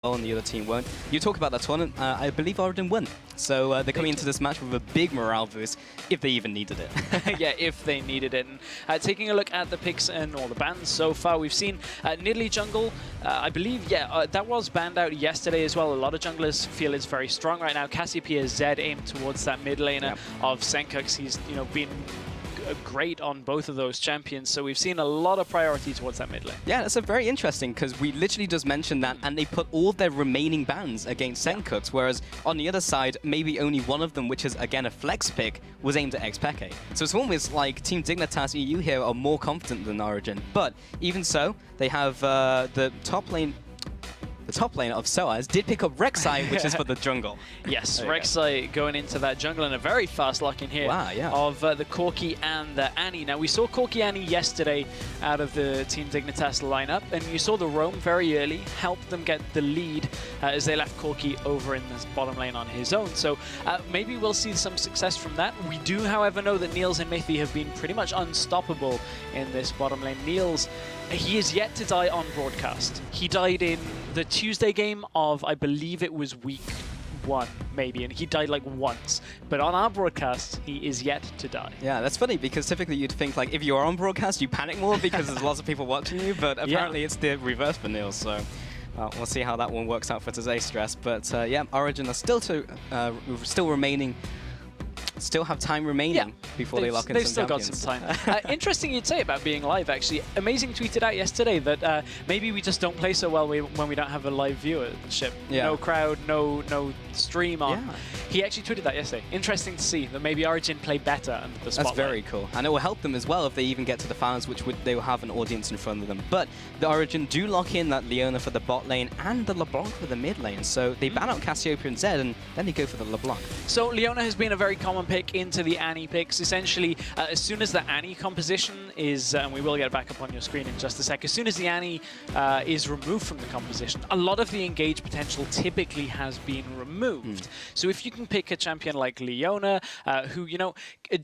and the other team won't. You talk about that tournament, I believe Origen won. So they're coming into this match with a big morale boost, if they even needed it. Yeah, if they needed it. And taking a look at the picks and all the bans so far, we've seen Nidalee jungle, I believe, that was banned out yesterday as well. A lot of junglers feel it's very strong right now. Cassiopeia Zed aimed towards that mid laner of Senkux. He's, been great on both of those champions, so we've seen a lot of priority towards that mid lane. Yeah, that's a very interesting, because we literally just mentioned that, and they put all their remaining bans against Senkux, whereas on the other side, maybe only one of them, which is again a flex pick, was aimed at xpeke. So it's almost like Team Dignitas EU here are more confident than Origen. But even so, they have the top lane. The top laner of Soaz did pick up Rek'Sai, which is for the jungle. Yes, Rek'Sai going into that jungle and a very fast lock in here of the Corki and the Annie. Now, we saw Corki Annie yesterday out of the Team Dignitas lineup, and you saw the roam very early, helped them get the lead as they left Corki over in the bottom lane on his own. So maybe we'll see some success from that. We do, however, know that Niels and Miffy have been pretty much unstoppable in this bottom lane. Niels, he is yet to die on broadcast. He died in the Tuesday game of, I believe it was week 1, maybe, and he died like once. But on our broadcast, he is yet to die. Yeah, that's funny, because typically you'd think, like, if you're on broadcast, you panic more because there's lots of people watching you, but apparently it's the reverse for Niels, so we'll see how that one works out for today's stress. But yeah, Origen are still remaining. Still have time remaining before they lock in some champions. They've still got some time. Interesting you'd say about being live, actually. Amazing tweeted out yesterday that maybe we just don't play so well when we don't have a live viewership. No crowd, no stream on. He actually tweeted that yesterday. Interesting to see that maybe Origen play better under the spotlight. That's very cool. And it will help them as well if they even get to the finals, which they will have an audience in front of them. But the Origen do lock in that Leona for the bot lane and the LeBlanc for the mid lane. So they ban out Cassiopeia and Zed, and then they go for the LeBlanc. So Leona has been a very common pick into the Annie picks. Essentially, as soon as the Annie composition is, and we will get it back up on your screen in just a sec, as soon as the Annie is removed from the composition, a lot of the engage potential typically has been removed. So if you can pick a champion like Leona, who,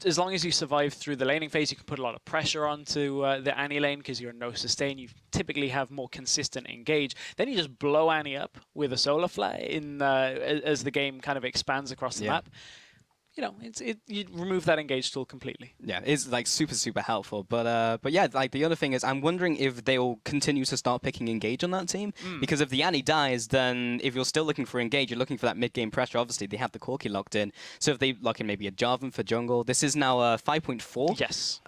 as long as you survive through the laning phase, you can put a lot of pressure onto the Annie lane because you're no sustain. You typically have more consistent engage. Then you just blow Annie up with a solar flare as the game kind of expands across the map. You remove that engage tool completely. Yeah, it's like super helpful. But yeah, like the other thing is, I'm wondering if they'll continue to start picking engage on that team. Because if the Annie dies, then if you're still looking for engage, you're looking for that mid-game pressure. Obviously, they have the Corki locked in. So if they lock in maybe a Jarvan for jungle, this is now 5.4. Yes.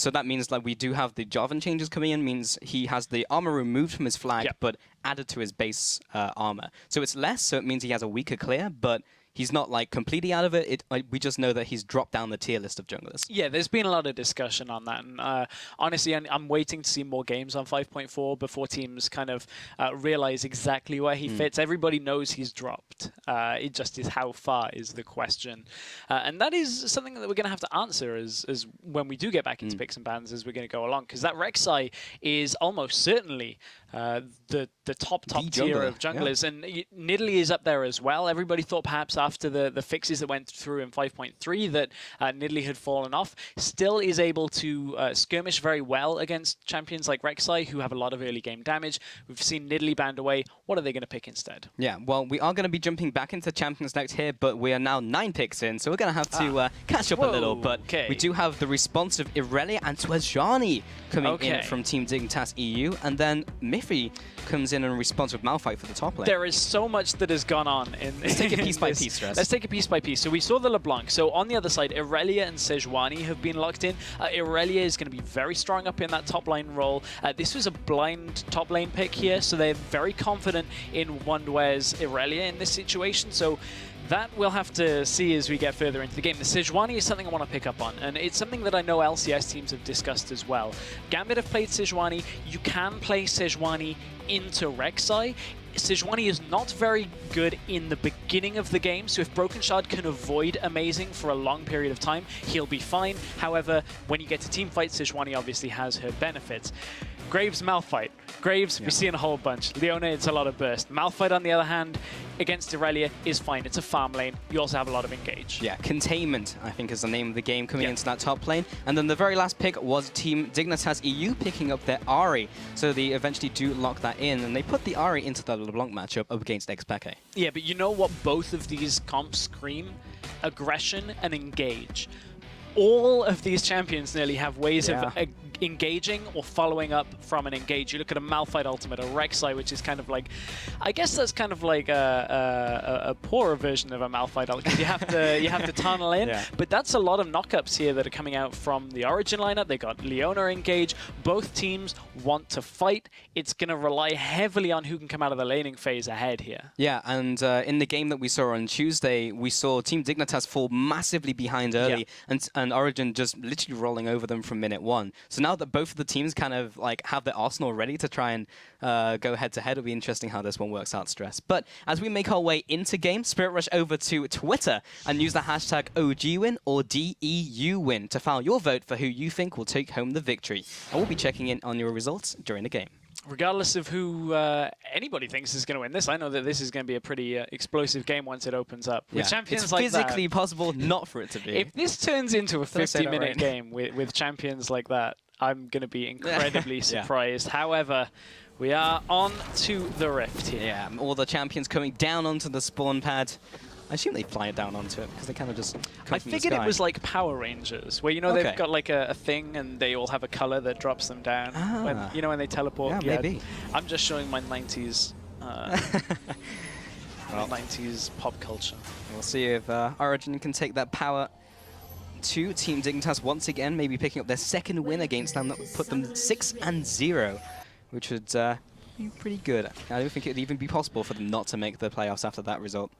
So that means like we do have the Jarvan changes coming in. Means he has the armor removed from his flag, but added to his base armor. So it's less. So it means he has a weaker clear, but he's not like completely out of it. We just know that he's dropped down the tier list of junglers. Yeah, there's been a lot of discussion on that. And honestly, I'm waiting to see more games on 5.4 before teams kind of realize exactly where he fits. Everybody knows he's dropped. It just is how far is the question. And that is something that we're going to have to answer as when we do get back into picks and bans as we're going to go along. Because that Rek'Sai is almost certainly the top tier of junglers. And Nidalee is up there as well. Everybody thought perhaps after the fixes that went through in 5.3 that Nidalee had fallen off. Still is able to skirmish very well against champions like Rek'Sai, who have a lot of early game damage. We've seen Nidalee banned away. What are they going to pick instead? Yeah, well, we are going to be jumping back into Champions next here, but we are now 9 picks in, so we're going to have to catch up a little. But we do have the responsive Irelia and Twejani coming in from Team Dignitas EU, and then Miffy comes in and responds with Malphite for the top lane. There is so much that has gone on in Let's take it piece by piece, Stress. Let's take it piece by piece. So we saw the LeBlanc. So on the other side, Irelia and Sejuani have been locked in. Irelia is going to be very strong up in that top lane role. This was a blind top lane pick here, so they're very confident in Wondware's Irelia in this situation. So that we'll have to see as we get further into the game. The Sejuani is something I want to pick up on, and it's something that I know LCS teams have discussed as well. Gambit have played Sejuani. You can play Sejuani into Rek'Sai. Sejuani is not very good in the beginning of the game, so if Broken Shard can avoid Amazing for a long period of time, he'll be fine. However, when you get to team fight, Sejuani obviously has her benefits. Graves, Malphite. Graves, we see in a whole bunch. Leona, it's a lot of burst. Malphite, on the other hand, against Irelia is fine. It's a farm lane. You also have a lot of engage. Yeah, Containment, I think, is the name of the game coming into that top lane. And then the very last pick was Team Dignitas EU picking up their Ahri. So they eventually do lock that in, and they put the Ahri into the LeBlanc matchup up against xpeke. Yeah, but you know what both of these comps scream? Aggression and engage. All of these champions nearly have ways of engaging or following up from an engage. You look at a Malphite ultimate, a Rek'Sai, which is kind of like, I guess that's kind of like a poorer version of a Malphite ultimate. You have to tunnel in, but that's a lot of knockups here that are coming out from the Origen lineup. They got Leona engage. Both teams want to fight. It's going to rely heavily on who can come out of the laning phase ahead here. Yeah, and in the game that we saw on Tuesday, we saw Team Dignitas fall massively behind early, and Origen just literally rolling over them from minute 1. So now that both of the teams kind of like have their arsenal ready to try and go head-to-head, it'll be interesting how this one works out, Stress. But as we make our way into game, Spirit Rush over to Twitter and use the hashtag OGWin or DEUWin to file your vote for who you think will take home the victory. I will be checking in on your results during the game. Regardless of who anybody thinks is going to win this, I know that this is going to be a pretty explosive game once it opens up. With champions it's like physically possible not for it to be. If this turns into a 50-minute game with champions like that, I'm going to be incredibly surprised. However, we are on to the Rift here. Yeah, all the champions coming down onto the spawn pad. I assume they fly it down onto it because they kind of just come I from figured the sky. it was like Power Rangers, where, you know, they've got like a thing and they all have a color that drops them down. When, you know, when they teleport. Yeah, maybe. I'm just showing my 90s, 90s pop culture. We'll see if Origen can take that power to Team Dignitas once again, maybe picking up their second win against them. That would put them 6-0, which would be pretty good. I don't think it would even be possible for them not to make the playoffs after that result.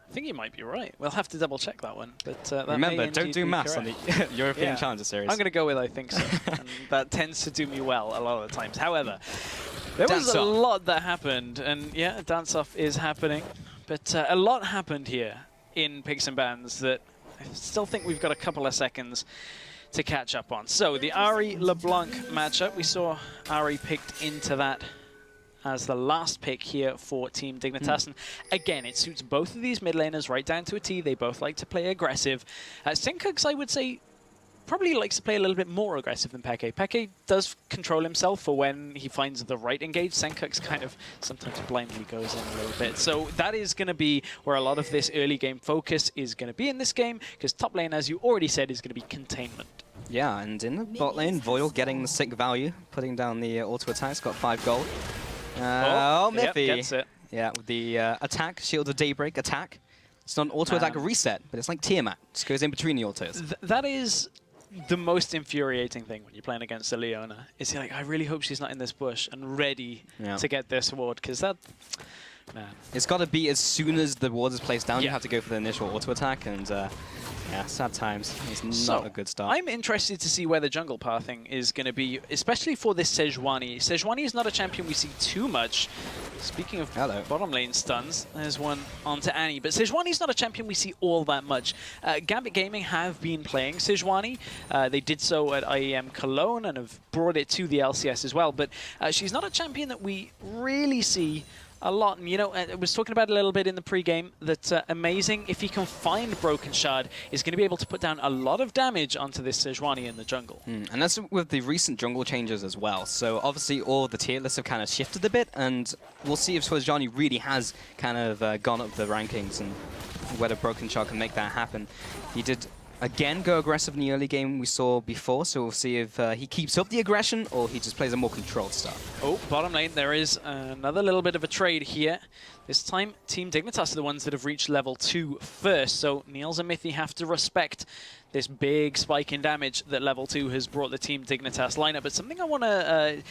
I think you might be right. We'll have to double check that one. But that remember, don't do maths on the European Challenger Series. I'm going to go with I think so. And that tends to do me well a lot of the times. However, there was a lot that happened. And yeah, dance-off is happening. But a lot happened here in Picks and Bans that I still think we've got a couple of seconds to catch up on. So the Ahri LeBlanc matchup, we saw Ahri picked into that as the last pick here for Team Dignitas. And again, it suits both of these mid laners right down to a T. They both like to play aggressive. Senkux, I would say, probably likes to play a little bit more aggressive than Peke. Peke does control himself for when he finds the right engage. Senkux kind of sometimes blindly goes in a little bit. So that is going to be where a lot of this early game focus is going to be in this game, because top lane, as you already said, is going to be containment. Yeah, and in the bot lane, Voil getting the sick value, putting down the auto attacks, got 5 gold. Miffy. Yep, gets it. Yeah, with the attack, Shield of Daybreak attack. It's not an auto attack reset, but it's like Tiamat. Just goes in between the autos. That is the most infuriating thing when you're playing against a Leona. Is like, I really hope she's not in this bush and ready to get this ward, because that, man. It's got to be as soon as the ward is placed down, you have to go for the initial auto attack, and yeah, sad times. It's not a good start. I'm interested to see where the jungle pathing is going to be, especially for this Sejuani. Sejuani is not a champion we see too much. Speaking of bottom lane stuns, there's one onto Annie. But Sejuani is not a champion we see all that much. Gambit Gaming have been playing Sejuani. They did so at IEM Cologne and have brought it to the LCS as well. But she's not a champion that we really see a lot. And, you know, I was talking about it a little bit in the pre-game that Amazing, if he can find Broken Shard, is going to be able to put down a lot of damage onto this Sejuani in the jungle. And that's with the recent jungle changes as well. So obviously all the tier lists have kind of shifted a bit, and we'll see if Sejuani really has kind of gone up the rankings and whether Broken Shard can make that happen. He did again go aggressive in the early game we saw before, so we'll see if he keeps up the aggression or he just plays a more controlled style. Oh, bottom lane, there is another little bit of a trade here. This time, Team Dignitas are the ones that have reached level 2 first, so Niels and Mithy have to respect this big spike in damage that level 2 has brought the Team Dignitas lineup. But something I want to,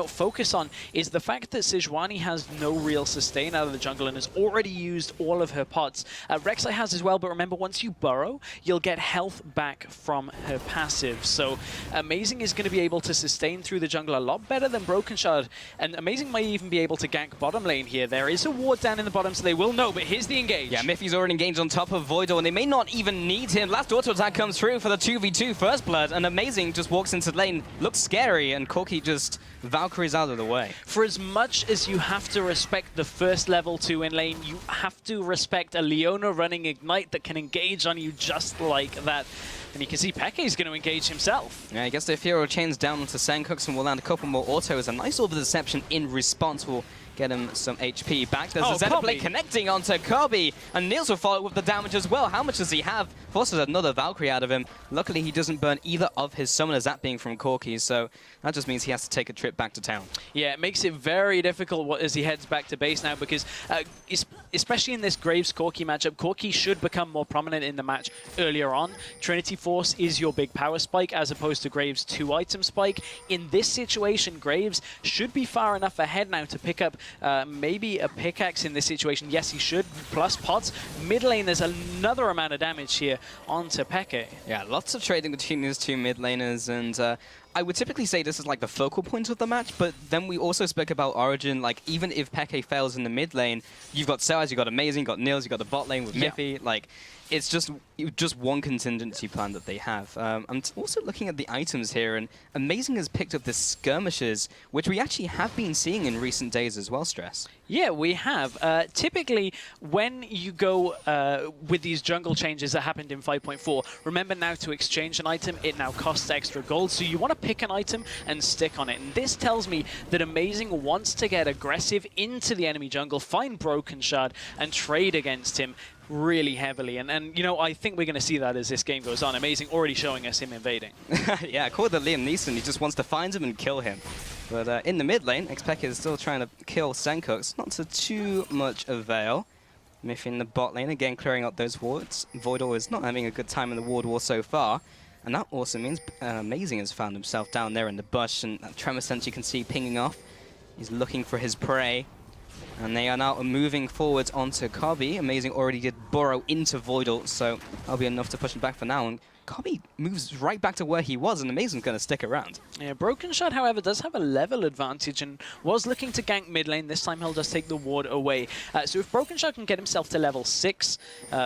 focus on is the fact that Sejuani has no real sustain out of the jungle and has already used all of her pots. Rek'Sai has as well, but remember, once you burrow, you'll get health back from her passive. So Amazing is going to be able to sustain through the jungle a lot better than Broken Shard, and Amazing might even be able to gank bottom lane here. There is a ward down in the bottom, so they will know, but here's the engage. Yeah, Miffy's already engaged on top of Voidor, and they may not even need him. Last auto attack comes comes through for the 2v2 first blood, and Amazing just walks into the lane, looks scary, and Corki just Valkyries out of the way. For as much as you have to respect the first level 2 in lane, you have to respect a Leona running Ignite that can engage on you just like that. And you can see Peke's going to engage himself. Yeah, I guess the Ethereal chains down onto Sandcooks and will land a couple more autos. A nice orb of deception in response will get him some HP back. There's a Xenoblade connecting onto Kirby, and Niels will follow with the damage as well. How much does he have? Forces another Valkyrie out of him. Luckily, he doesn't burn either of his summoners, that being from Corki, so that just means he has to take a trip back to town. Yeah, it makes it very difficult as he heads back to base now, because especially in this Graves-Corki matchup, Corki should become more prominent in the match earlier on. Trinity Force is your big power spike, as opposed to Graves' 2-item spike. In this situation, Graves should be far enough ahead now to pick up maybe a pickaxe in this situation. Yes, he should, plus pots. Mid lane, there's another amount of damage here onto Peke. Yeah, lots of trading between these two mid laners, and I would typically say this is like the focal point of the match, but then we also spoke about Origen. Like, even if Peke fails in the mid lane, you've got Selaz, you've got Amazing, you've got Niels, you've got the bot lane with Miffy. Like, it's just one contingency plan that they have. I'm also looking at the items here, and Amazing has picked up the skirmishes, which we actually have been seeing in recent days as well, Stress. Yeah, we have. Typically, when you go with these jungle changes that happened in 5.4, remember now to exchange an item, it now costs extra gold, so you want to pick an item and stick on it. And this tells me that Amazing wants to get aggressive into the enemy jungle, find Broken Shard, and trade against him really heavily. And you know, I think we're going to see that as this game goes on. Amazing already showing us him invading. Yeah, call the Liam Neeson. He just wants to find him and kill him. But in the mid lane, xPeke is still trying to kill Sandcooks, not to too much avail. Miffy in the bot lane, again clearing out those wards. Voidal is not having a good time in the ward war so far. And that also means Amazing has found himself down there in the bush, and that Tremor Sense you can see pinging off. He's looking for his prey. And they are now moving forwards onto Kirby. Amazing already did burrow into Voidal, so that'll be enough to push him back for now. And Kirby moves right back to where he was, and Amazing's going to stick around. Yeah, Broken Shot, however, does have a level advantage and was looking to gank mid lane. This time he'll just take the ward away. So if Broken Shot can get himself to level 6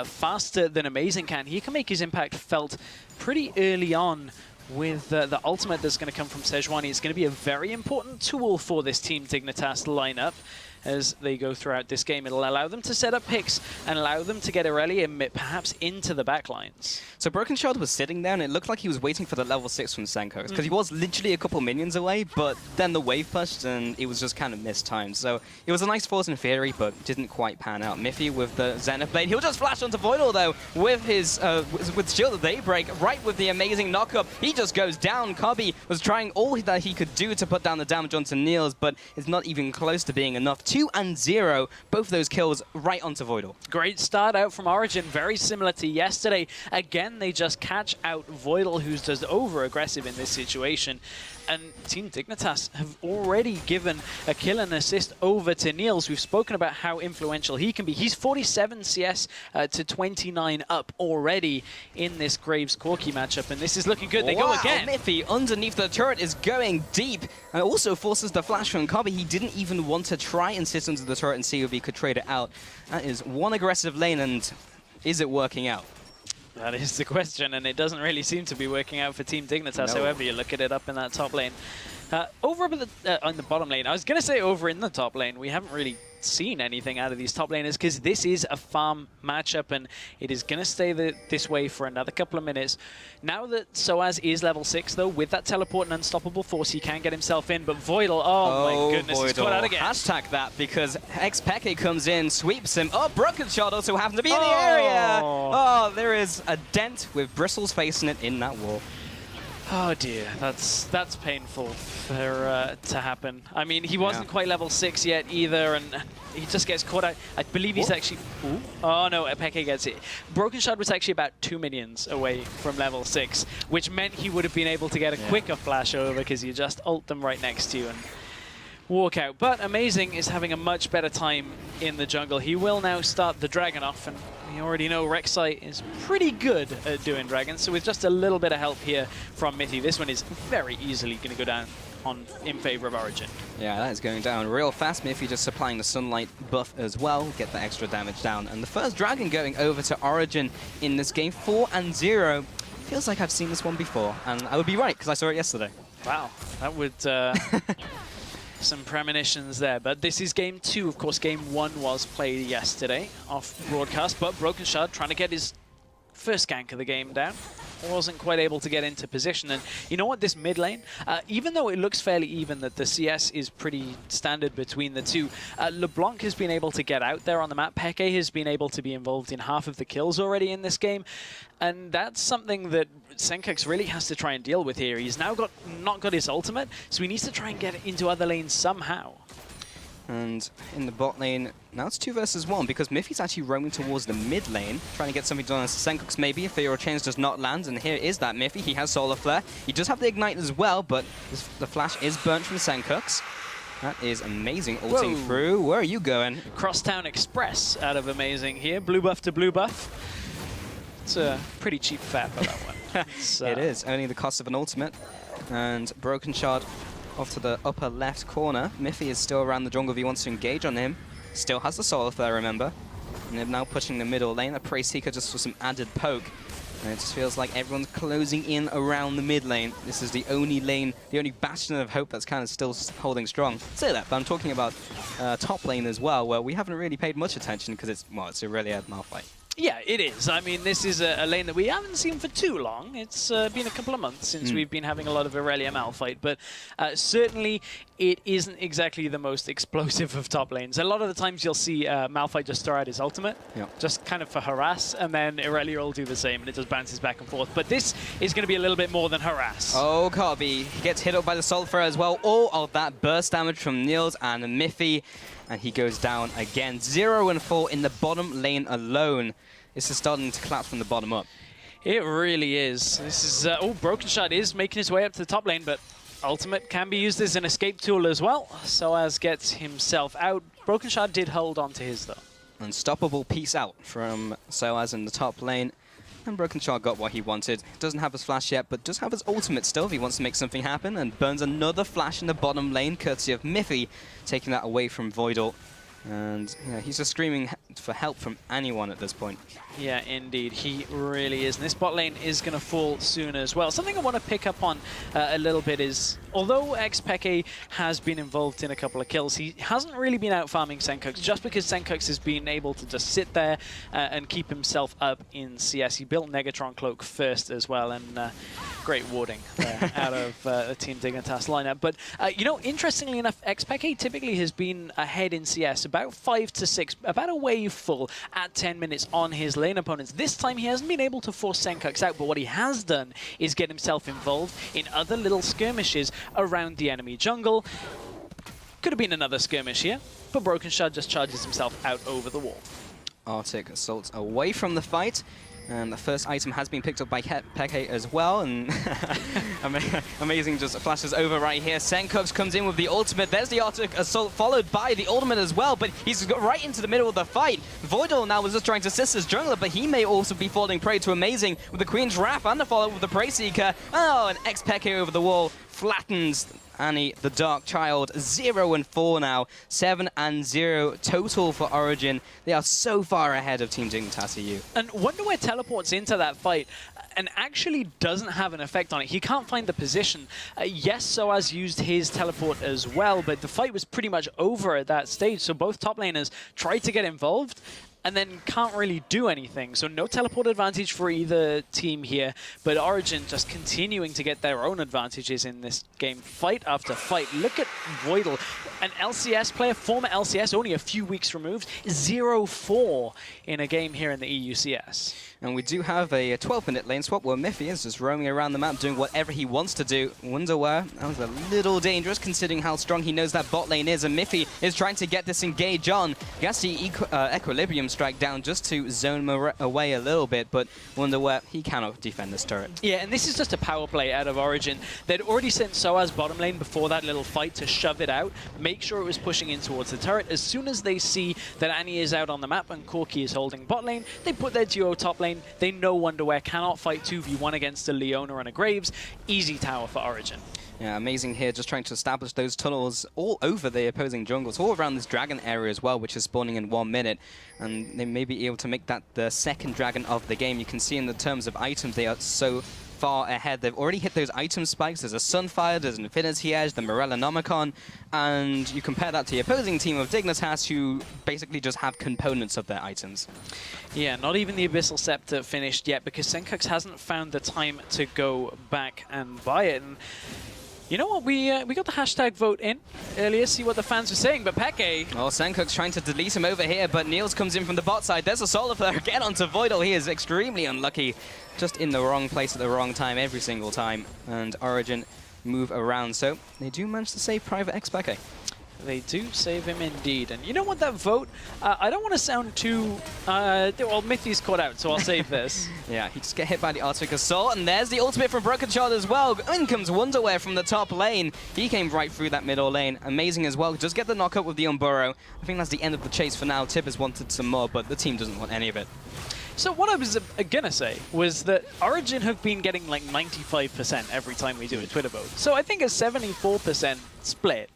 faster than Amazing can, he can make his impact felt pretty early on. With the ultimate that's going to come from Sejuani, it's going to be a very important tool for this Team Dignitas lineup as they go throughout this game. It'll allow them to set up picks and allow them to get Irelia perhaps into the backlines. So Broken Shard was sitting there, and it looked like he was waiting for the level 6 from Sandcooks, because he was literally a couple minions away, but then the wave pushed, and it was just kind of mistimed. So it was a nice force in theory, but didn't quite pan out. Miffy with the Xenoblade. He'll just flash onto Voidal, though, with his with Shield of Daybreak, right with the amazing knockup. He just goes down. Kirby was trying all that he could do to put down the damage onto Niels, but it's not even close to being enough. 2 and 0, both those kills right onto Voidal. Great start out from Origen, very similar to yesterday. Again, they just catch out Voidal, who's just over-aggressive in this situation. And Team Dignitas have already given a kill and assist over to Niels. We've spoken about how influential he can be. He's 47 CS to 29 up already in this Graves-Corki matchup, and this is looking good. They go again. Miffy underneath the turret is going deep, and also forces the flash from Kirby. He didn't even want to try and sit into the turret and see if he could trade it out. That is one aggressive lane, and is it working out? That is the question, and it doesn't really seem to be working out for Team Dignitas, however you look at it up in that top lane. Over on the bottom lane, I was going to say over in the top lane, we haven't really seen anything out of these top laners because this is a farm matchup and it is going to stay this way for another couple of minutes. Now that Soaz is level 6 though, with that teleport and unstoppable force, he can get himself in, but Voidal, oh my goodness, Voidal. He's caught out again. Hashtag that, because xPeke comes in, sweeps him. Oh, Broken Shard also happens to be in the area. Oh, there is a dent with bristles facing it in that wall. Oh dear, that's painful for to happen. I mean, he wasn't quite level 6 yet either, and he just gets caught out. I believe he's actually... Ooh. Oh no, Peke gets it. Broken Shard was actually about 2 minions away from level 6, which meant he would have been able to get a quicker flash over because you just ult them right next to you and walk out. But Amazing is having a much better time in the jungle. He will now start the dragon off, and we already know Rek'Sai is pretty good at doing dragons, so with just a little bit of help here from Miffy, this one is very easily going to go down in favor of Origen. Yeah, that is going down real fast. Miffy just supplying the sunlight buff as well, get the extra damage down. And the first dragon going over to Origen in this game, 4 and 0. feels like I've seen this one before, and I would be right because I saw it yesterday. Wow, that would some premonitions there. But this is game 2. Of course, game 1 was played yesterday off broadcast, but Broken Shard trying to get his first gank of the game down. Wasn't quite able to get into position. And you know what, this mid lane, even though it looks fairly even, that the CS is pretty standard between the two, LeBlanc has been able to get out there on the map. Peke has been able to be involved in half of the kills already in this game. And that's something that Senkux really has to try and deal with here. He's now not got his ultimate, so he needs to try and get into other lanes somehow. And in the bot lane, now it's 2 versus 1 because Miffy's actually roaming towards the mid lane, trying to get something done on Senkux maybe if the Euro Chains does not land. And here is that Miffy. He has Solar Flare. He does have the Ignite as well, but the flash is burnt from Senkux. That is amazing, ulting through. Where are you going? Crosstown Express out of amazing here. Blue buff to blue buff. It's a pretty cheap fare for that one. It is, only the cost of an ultimate. And Broken Shard off to the upper left corner. Miffy is still around the jungle if he wants to engage on him. Still has the Solar Flare, remember. And they're now pushing the middle lane. A Prey Seeker just for some added poke. And it just feels like everyone's closing in around the mid lane. This is the only lane, the only bastion of hope that's kind of still holding strong. Say that, but I'm talking about top lane as well, where we haven't really paid much attention because it's a really a Malphite. Yeah, it is. I mean, this is a lane that we haven't seen for too long. It's been a couple of months since we've been having a lot of Irelia Malphite, but certainly it isn't exactly the most explosive of top lanes. A lot of the times you'll see Malphite just throw out his ultimate, just kind of for harass, and then Irelia will do the same, and it just bounces back and forth. But this is going to be a little bit more than harass. Oh, Cobby. He gets hit up by the Sulfur as well. All of that burst damage from Niels and Miffy, and he goes down again. 0-4 in the bottom lane alone. This is starting to collapse from the bottom up. It really is. This is Broken Shard is making his way up to the top lane, but ultimate can be used as an escape tool as well. Soaz gets himself out. Broken Shard did hold on to his though. Unstoppable peace out from Soaz in the top lane. And Broken Shard got what he wanted. Doesn't have his flash yet, but does have his ultimate still if he wants to make something happen. And burns another flash in the bottom lane, courtesy of Miffy, taking that away from Voidal. And yeah, he's just screaming for help from anyone at this point. Yeah, indeed. He really is. And this bot lane is going to fall soon as well. Something I want to pick up on a little bit is, although xPeke has been involved in a couple of kills, he hasn't really been out farming Senkux, just because Senkux has been able to just sit there and keep himself up in CS. He built Negatron Cloak first as well, and great warding there out of the Team Dignitas lineup. But, you know, interestingly enough, xPeke typically has been ahead in CS, about 5 to 6, about a wave full at 10 minutes on his lane opponents. This time he hasn't been able to force Senkux out, but what he has done is get himself involved in other little skirmishes around the enemy jungle. Could have been another skirmish here, but Broken Shard just charges himself out over the wall. Arctic assaults away from the fight. And the first item has been picked up by Peke as well, and amazing just flashes over right here. Senkux comes in with the ultimate. There's the Arctic Assault followed by the ultimate as well, but he's got right into the middle of the fight. Voidal now was just trying to assist his jungler, but he may also be falling prey to Amazing with the Queen's Wrath and the follow-up with the Prey Seeker. Oh, and xPeke over the wall flattens Annie, the Dark Child. 0-4 now. 7-0 total for Origen. They are so far ahead of Team Dignitas EU. And Wonderware teleports into that fight and actually doesn't have an effect on it. He can't find the position. Yes, Soaz used his teleport as well, but the fight was pretty much over at that stage, so both top laners tried to get involved and then can't really do anything. So no teleport advantage for either team here, but Origen just continuing to get their own advantages in this game, fight after fight. Look at Voidal, an LCS player, former LCS, only a few weeks removed, 0-4 in a game here in the EUCS. And we do have a 12-minute lane swap where Miffy is just roaming around the map doing whatever he wants to do. Wonderware, that was a little dangerous considering how strong he knows that bot lane is, and Miffy is trying to get this engage on. He has the Equilibrium strike down just to zone him away a little bit, but Wonderware, he cannot defend this turret. Yeah, and this is just a power play out of Origen. They'd already sent Soaz bottom lane before that little fight to shove it out, make sure it was pushing in towards the turret. As soon as they see that Annie is out on the map and Corki is holding bot lane, they put their duo top lane. They know Wonderware cannot fight 2v1 against a Leona and a Graves. Easy tower for Origen. Yeah, amazing here, just trying to establish those tunnels all over the opposing jungles, all around this dragon area as well, which is spawning in 1 minute. And they may be able to make that the second dragon of the game. You can see in the terms of items, they are so far ahead. They've already hit those item spikes. There's a Sunfire, there's an Infinity Edge, the Morellonomicon, and you compare that to the opposing team of Dignitas, who basically just have components of their items. Yeah, not even the Abyssal Scepter finished yet, because Senkux hasn't found the time to go back and buy it. And you know what, we got the hashtag vote in earlier, see what the fans were saying, but Peke... Oh, Senkux trying to delete him over here, but Niels comes in from the bot side. There's a Solar Flare again onto Voidal. He is extremely unlucky, just in the wrong place at the wrong time every single time. And Origen move around, so they do manage to save Private X Peke. They do save him indeed. And you know what, that vote, I don't want to sound too... well, Mithy's caught out, so I'll save this. Yeah, he just get hit by the Arctic Assault, and there's the ultimate from Broken Shard as well. In comes Wonderwear from the top lane. He came right through that middle lane. Amazing as well. Just get the knock-up with the Unburrow. I think that's the end of the chase for now. Tip has wanted some more, but the team doesn't want any of it. So what I was gonna say was that Origen have been getting like 95% every time we do a Twitter vote. So I think a 74% split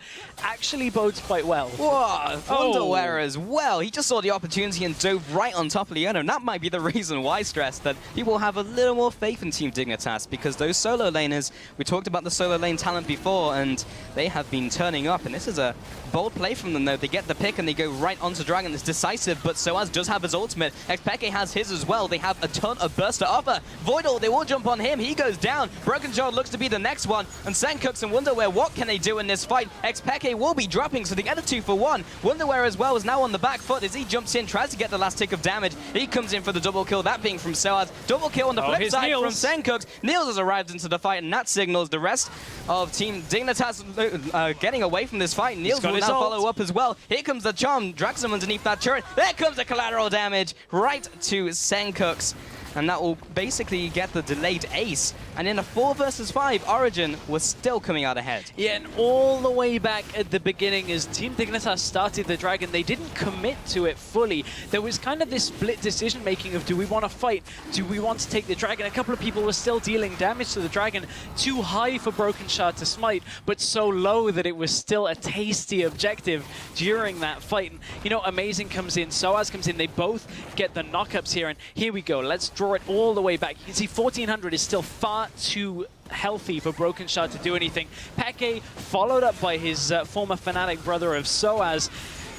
actually bodes quite well. Whoa, Wonderwear as well. He just saw the opportunity and dove right on top of Leona. And that might be the reason why, Stress, that people have a little more faith in Team Dignitas, because those solo laners, we talked about the solo lane talent before, and they have been turning up. And this is a bold play from them, though. They get the pick and they go right onto Dragon. It's decisive, but Soaz does have his ultimate. Xpeke has his as well. They have a ton of burst to offer. Voidal, they will jump on him. He goes down. Broken Shard looks to be the next one. And Senkux and Wonderwear, what can they do in this fight? Xpeke will be dropping, so they get a 2-for-1. Wonderwear as well is now on the back foot as he jumps in, tries to get the last tick of damage. He comes in for the double kill, that being from Soaz. Double kill on the flip side from Senkux. Niels has arrived into the fight, and that signals the rest of Team Dignitas getting away from this fight. Niels will now follow up as well. Here comes the charm, drags him underneath that turret. There comes the collateral damage right to Senkux. And that will basically get the delayed ace. And in a 4 versus 5, Origen was still coming out ahead. Yeah, and all the way back at the beginning, as Team Dignitas started the Dragon, they didn't commit to it fully. There was kind of this split decision-making of, do we want to fight? Do we want to take the Dragon? A couple of people were still dealing damage to the Dragon. Too high for Broken Shard to smite, but so low that it was still a tasty objective during that fight. And, you know, Amazing comes in, Soaz comes in. They both get the knockups here, and here we go. Let's draw it all the way back. You can see 1400 is still far too healthy for Broken Shard to do anything. Peke, followed up by his former Fnatic brother of Soaz,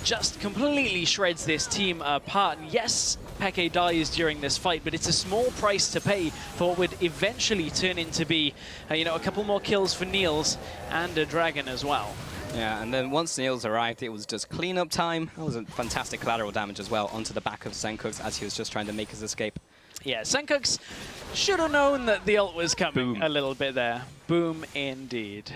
just completely shreds this team apart. And yes, Peke dies during this fight, but it's a small price to pay for what would eventually turn into be, you know, a couple more kills for Niels and a Dragon as well. Yeah, and then once Niels arrived, it was just cleanup time. That was a fantastic collateral damage as well onto the back of Senkux as he was just trying to make his escape. Yeah, Senkux should have known that the ult was coming a little bit there. Boom, indeed.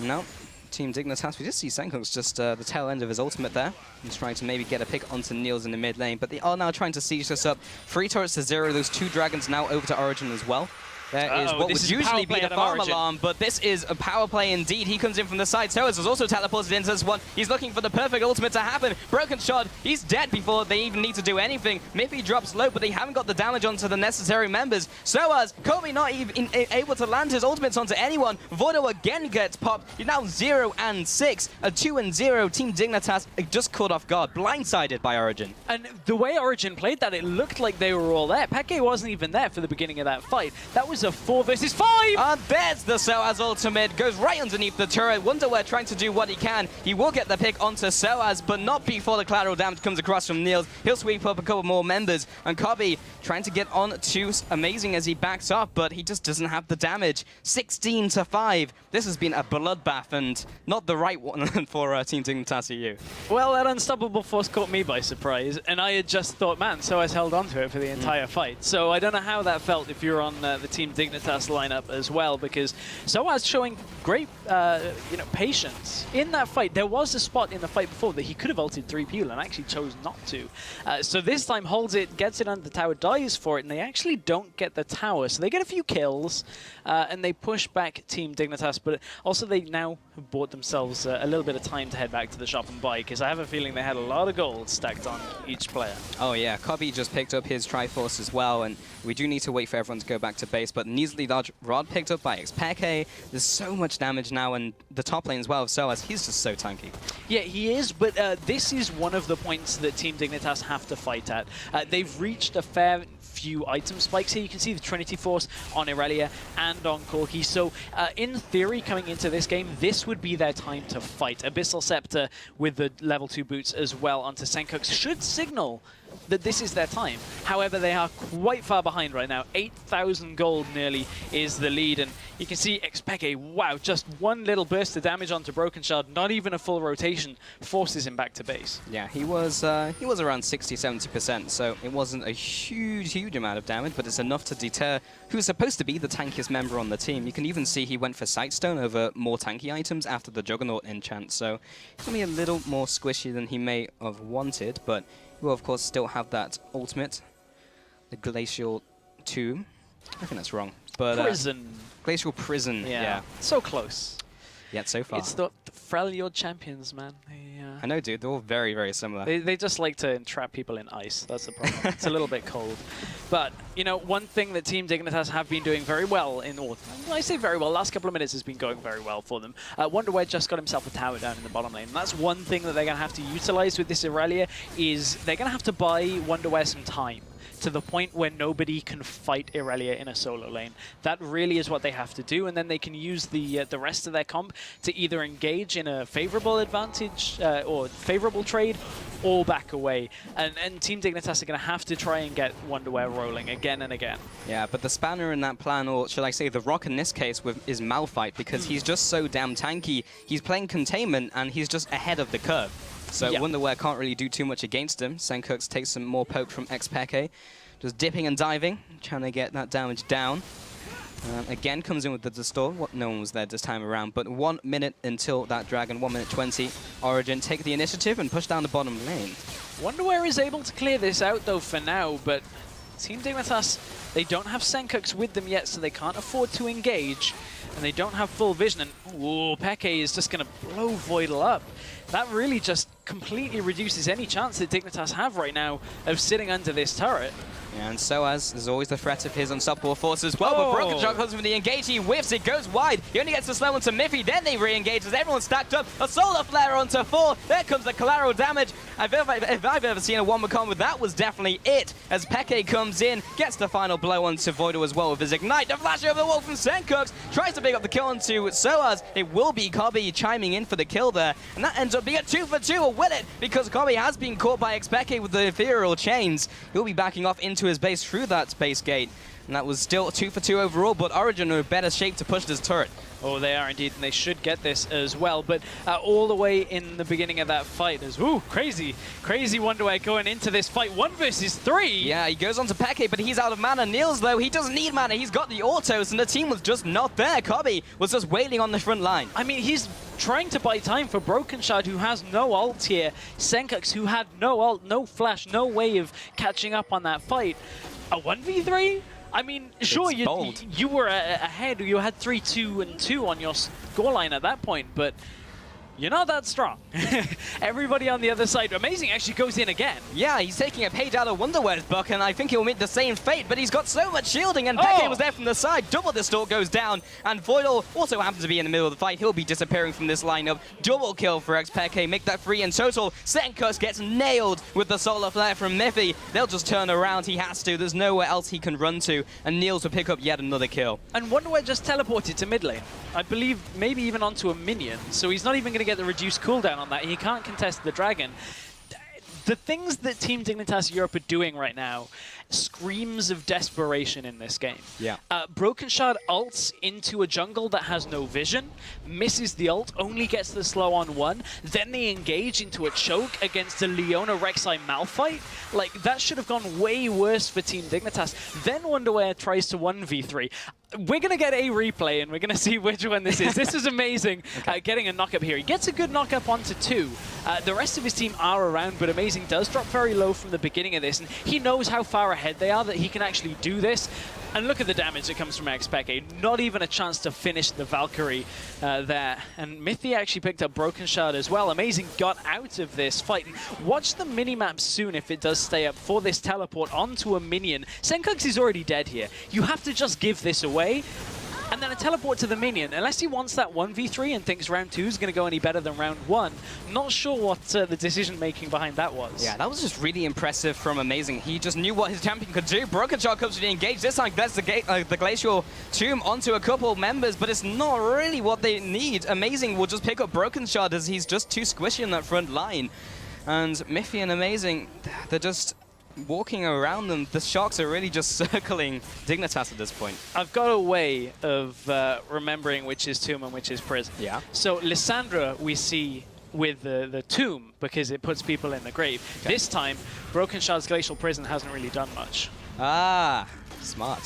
No, Team Dignitas, we just see Senkux just the tail end of his ultimate there. He's trying to maybe get a pick onto Niels in the mid lane, but they are now trying to siege this up. 3 turrets to 0, those 2 dragons now over to Origen as well. There is what would usually be the farm alarm, but this is a power play indeed. He comes in from the side. Soaz was also teleported into this one. He's looking for the perfect ultimate to happen. Broken Shard, he's dead before they even need to do anything. Miffy drops low, but they haven't got the damage onto the necessary members. Soaz, Kobe not even able to land his ultimates onto anyone. Voidal again gets popped. He's now 0 and 6. A 2 and 0. Team Dignitas just caught off guard, blindsided by Origen. And the way Origen played that, it looked like they were all there. Peke wasn't even there for the beginning of that fight. That was a 4 versus 5! And there's the Soaz ultimate. Goes right underneath the turret. Wonderwear trying to do what he can. He will get the pick onto Soaz, but not before the collateral damage comes across from Niels. He'll sweep up a couple more members. And Kobe trying to get on to Amazing as he backs off, but he just doesn't have the damage. 16 to 5. This has been a bloodbath and not the right one for Team Dignitas EU. Well, that unstoppable force caught me by surprise, and I had just thought, man, Soaz held on to it for the entire fight. So I don't know how that felt if you're on the Team Dignitas lineup as well, because Soaz showing great you know, patience in that fight. There was a spot in the fight before that he could have ulted 3 people and actually chose not to. So this time holds it, gets it under the tower, dies for it, and they actually don't get the tower. So they get a few kills and they push back Team Dignitas, but also they now have bought themselves a little bit of time to head back to the shop and buy, because I have a feeling they had a lot of gold stacked on each player. Oh yeah, Cobby just picked up his Triforce as well, and we do need to wait for everyone to go back to base, but an easily dodge rod picked up by xpeke. There's so much damage now, and the top lane as well, so as he's just so tanky. Yeah, he is, but this is one of the points that Team Dignitas have to fight at. They've reached a fair few item spikes here. You can see the Trinity Force on Irelia and on Corki. So in theory, coming into this game, this would be their time to fight. Abyssal Scepter with the level 2 boots as well onto Senkux should signal that this is their time. However, they are quite far behind right now. 8,000 gold nearly is the lead, and you can see xpeke, wow, just one little burst of damage onto Broken Shard, not even a full rotation, forces him back to base. Yeah, he was around 60-70%, so it wasn't a huge amount of damage, but it's enough to deter who's supposed to be the tankiest member on the team. You can even see he went for Sightstone over more tanky items after the Juggernaut enchant, so he's going to be a little more squishy than he may have wanted, but he will of course still have that ultimate, the Glacial Tomb. I think that's wrong. But Prison. Glacial Prison, yeah. So close. Yet so far. It's the Freljord champions, man. I know, dude. They're all very similar. They just like to entrap people in ice. That's the problem. It's a little bit cold. But, you know, one thing that Team Dignitas have been doing very well in Autumn, I say very well, last couple of minutes has been going very well for them. Wonderware just got himself a tower down in the bottom lane. And that's one thing that they're going to have to utilize with this Irelia, is they're going to have to buy Wonderware some time, to the point where nobody can fight Irelia in a solo lane. That really is what they have to do, and then they can use the rest of their comp to either engage in a favorable advantage or favorable trade, or back away. And Team Dignitas are going to have to try and get Wonderware rolling again and again. Yeah, but the spanner in that plan, or should I say the rock in this case, is Malphite, because he's just so damn tanky. He's playing containment, and he's just ahead of the curve. So Wonderware can't really do too much against him. Senkux takes some more poke from xpeke, just dipping and diving, trying to get that damage down. Again, comes in with the Distort. No one was there this time around, but 1 minute until that Dragon, 1 minute 20. Origen take the initiative and push down the bottom lane. Wonderware is able to clear this out, though, for now, but Team Dignitas, they don't have Senkux with them yet, so they can't afford to engage, and they don't have full vision, and ooh, Peke is just going to blow Voidal up. That really just completely reduces any chance that Dignitas have right now of sitting under this turret. Yeah, and so as there's always the threat of his unstoppable force as well, but Broken Shot comes from the engage, he whiffs, it goes wide, he only gets the slow onto Miffy, then they re-engage as everyone's stacked up, a Solar Flare onto 4, there comes the collateral damage. If I've ever seen a one combo, that was definitely it, as Peke comes in, gets the final blow onto Voidal as well with his Ignite, the flash over the wall from Senkux, tries to pick up the kill onto Soaz, it will be Cobby chiming in for the kill there, and that ends up being a 2 for 2, or will it? Because Cobby has been caught by xpeke with the Ethereal Chains, he'll be backing off into his base through that space gate, and that was still 2 for 2 overall, but Origen are in better shape to push this turret. Oh, they are indeed, and they should get this as well. But all the way in the beginning of that fight is, ooh, crazy Wonderware going into this fight. 1 versus 3. Yeah, he goes on to Peke, but he's out of mana. Niels, though, he doesn't need mana. He's got the autos, and the team was just not there. Cobby was just wailing on the front line. I mean, he's trying to buy time for Broken Shard, who has no ult here. Senkux, who had no ult, no flash, no way of catching up on that fight. A 1v3? I mean, sure, you were ahead. You had 3-2-2 on your scoreline at that point, but you're not that strong. Everybody on the other side, amazing, actually goes in again. Yeah, he's taking a page out of Wonderware's book, and I think he'll meet the same fate, but he's got so much shielding, and Peke was there from the side. Double Distort goes down, and Voidal also happens to be in the middle of the fight. He'll be disappearing from this lineup. Double kill for xpeke, make that 3 in total. Senkux gets nailed with the Solar Flare from Miffy. They'll just turn around, he has to. There's nowhere else he can run to, and Niels will pick up yet another kill. And Wonderware just teleported to mid lane. I believe maybe even onto a minion, so he's not even going to get the reduced cooldown on that. He can't contest the dragon. The things that Team Dignitas Europe are doing right now screams of desperation in this game. Yeah. Broken Shard ults into a jungle that has no vision, misses the ult, only gets the slow on 1, then they engage into a choke against a Leona Rek'Sai Malphite. Like, that should have gone way worse for Team Dignitas. Then Wonderware tries to 1v3. We're going to get a replay, and we're going to see which one this is. This is amazing, getting a knock-up here. He gets a good knock-up onto 2. The rest of his team are around, but Amazing does drop very low from the beginning of this, and he knows how far ahead they are, that he can actually do this. And look at the damage that comes from xpeke. Not even a chance to finish the Valkyrie there. And Mythi actually picked up Broken Shard as well. Amazing got out of this fight. Watch the minimap soon if it does stay up for this teleport onto a minion. Senkux is already dead here. You have to just give this away. And then a teleport to the minion. Unless he wants that 1v3 and thinks round 2 is going to go any better than round 1. Not sure what the decision-making behind that was. Yeah, that was just really impressive from Amazing. He just knew what his champion could do. Broken Shard comes to the engage. This time, that's the Glacial Tomb onto a couple of members, but it's not really what they need. Amazing will just pick up Broken Shard as he's just too squishy on that front line. And Mythi and Amazing, they're just walking around them. The Sharks are really just circling Dignitas at this point. I've got a way of remembering which is Tomb and which is Prison. Yeah. So Lissandra we see with the Tomb because it puts people in the grave. Okay. This time, Broken Shard's Glacial Prison hasn't really done much. Ah, smart.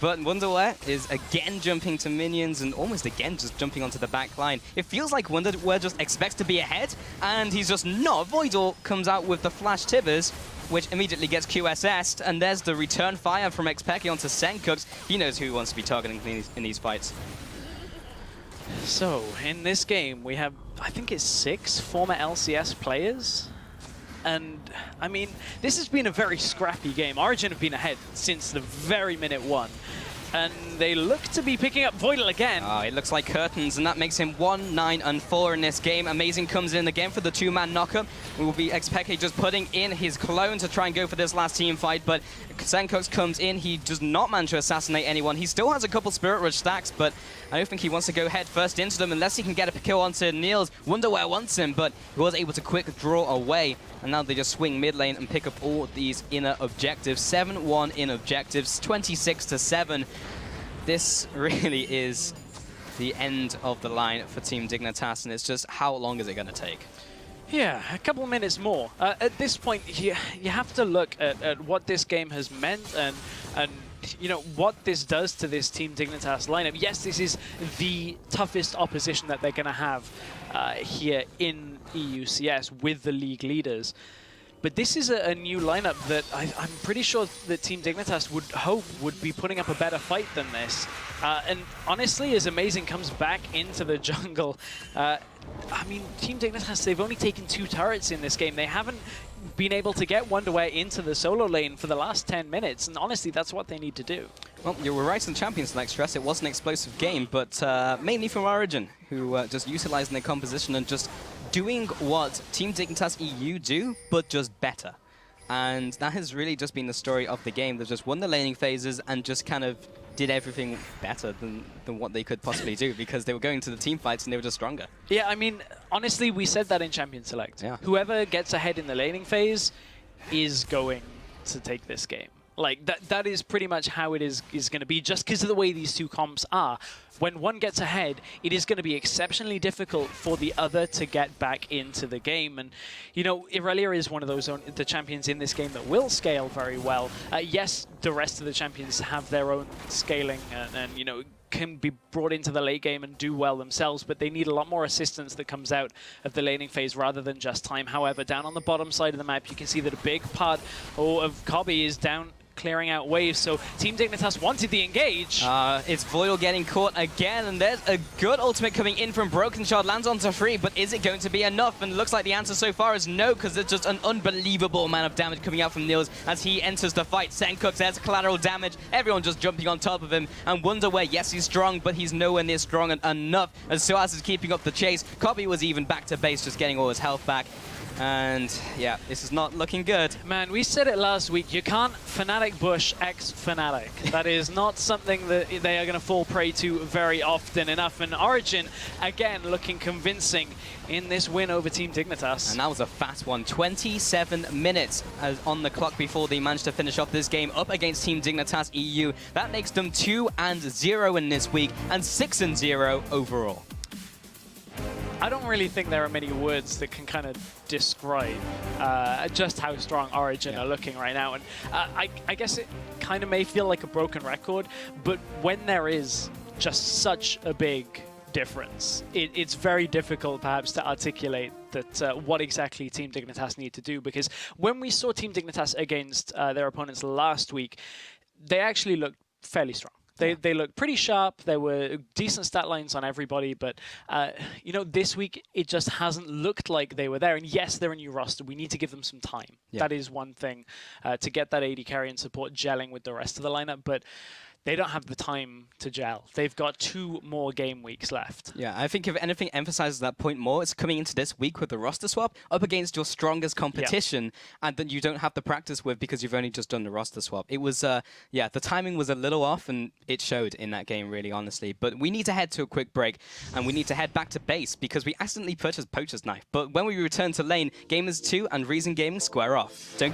But Wonderwear is again jumping to minions and almost again just jumping onto the back line. It feels like Wonderwear just expects to be ahead, and he's just not. Voidor comes out with the Flash Tibbers, which immediately gets QSS'd, and there's the return fire from xpeke onto Senkux. He knows who he wants to be targeting in these fights. So, in this game, we have, I think it's 6 former LCS players. And, I mean, this has been a very scrappy game. Origen have been ahead since the very minute 1. And they look to be picking up Voidal again. Oh, it looks like curtains, and that makes him 1-9-4 in this game. Amazing comes in again for the 2-man knockup. We will be xpeke just putting in his clone to try and go for this last team fight, but Senkux comes in. He does not manage to assassinate anyone. He still has a couple Spirit Rush stacks, but I don't think he wants to go head first into them unless he can get a kill onto Niels. Wonderwear wants him, but he was able to quick draw away. And now they just swing mid lane and pick up all these inner objectives. 7-1 in objectives, 26-7. This really is the end of the line for Team Dignitas, and it's just how long is it going to take? Yeah, a couple of minutes more. At this point, you have to look at what this game has meant and you know what this does to this Team Dignitas lineup. Yes, this is the toughest opposition that they're going to have here in EUCS with the league leaders. But this is a new lineup that I'm pretty sure that Team Dignitas would hope would be putting up a better fight than this. And honestly, as Amazing comes back into the jungle, I mean, Team Dignitas, they've only taken 2 turrets in this game. They haven't been able to get Wonderwear into the solo lane for the last 10 minutes. And honestly, that's what they need to do. Well, you were right on Champions Select, Stress. It was an explosive game, but mainly from Origen, who just utilizing their composition and just doing what Team Dignitas EU do, but just better. And that has really just been the story of the game. They've just won the laning phases and just kind of did everything better than what they could possibly do, because they were going to the team fights and they were just stronger. Yeah, I mean, honestly, we said that in Champion Select. Yeah. Whoever gets ahead in the laning phase is going to take this game. Like, that is pretty much how it is going to be, just because of the way these two comps are. When one gets ahead, it is going to be exceptionally difficult for the other to get back into the game. And, you know, Irelia is one of the champions in this game that will scale very well. Yes, the rest of the champions have their own scaling and you know, can be brought into the late game and do well themselves, but they need a lot more assistance that comes out of the laning phase rather than just time. However, down on the bottom side of the map, you can see that a big part of Cobby is down clearing out waves, so Team Dignitas wanted the engage. It's Voidal getting caught again, and there's a good ultimate coming in from Broken Shard, lands onto 3, but is it going to be enough? And it looks like the answer so far is no, because there's just an unbelievable amount of damage coming out from Niels as he enters the fight. Senkux, there's collateral damage, everyone just jumping on top of him, and Wonderwear, yes, he's strong, but he's nowhere near strong enough, as Soaz is keeping up the chase. Cobby was even back to base, just getting all his health back. And yeah, this is not looking good. Man, we said it last week, you can't Fnatic Bush X Fnatic. That is not something that they are going to fall prey to very often enough. And Origen, again, looking convincing in this win over Team Dignitas. And that was a fast one. 27 minutes on the clock before they managed to finish off this game up against Team Dignitas EU. That makes them 2-0 in this week and 6-0 overall. I don't really think there are many words that can kind of describe just how strong Origen are looking right now. And I guess it kind of may feel like a broken record, but when there is just such a big difference, it's very difficult perhaps to articulate that what exactly Team Dignitas need to do. Because when we saw Team Dignitas against their opponents last week, they actually looked fairly strong. They look pretty sharp. There were decent stat lines on everybody, but you know, this week it just hasn't looked like they were there. And yes, they're a new roster. We need to give them some time. That is one thing to get that AD carry and support gelling with the rest of the lineup, but they don't have the time to gel. They've got 2 more game weeks left. Yeah, I think if anything emphasizes that point more, it's coming into this week with the roster swap up against your strongest competition and that you don't have the practice with because you've only just done the roster swap. It was, yeah, the timing was a little off and it showed in that game, really, honestly. But we need to head to a quick break and we need to head back to base because we accidentally purchased Poacher's Knife. But when we return to lane, Gamers 2 and Reason Gaming square off. Don't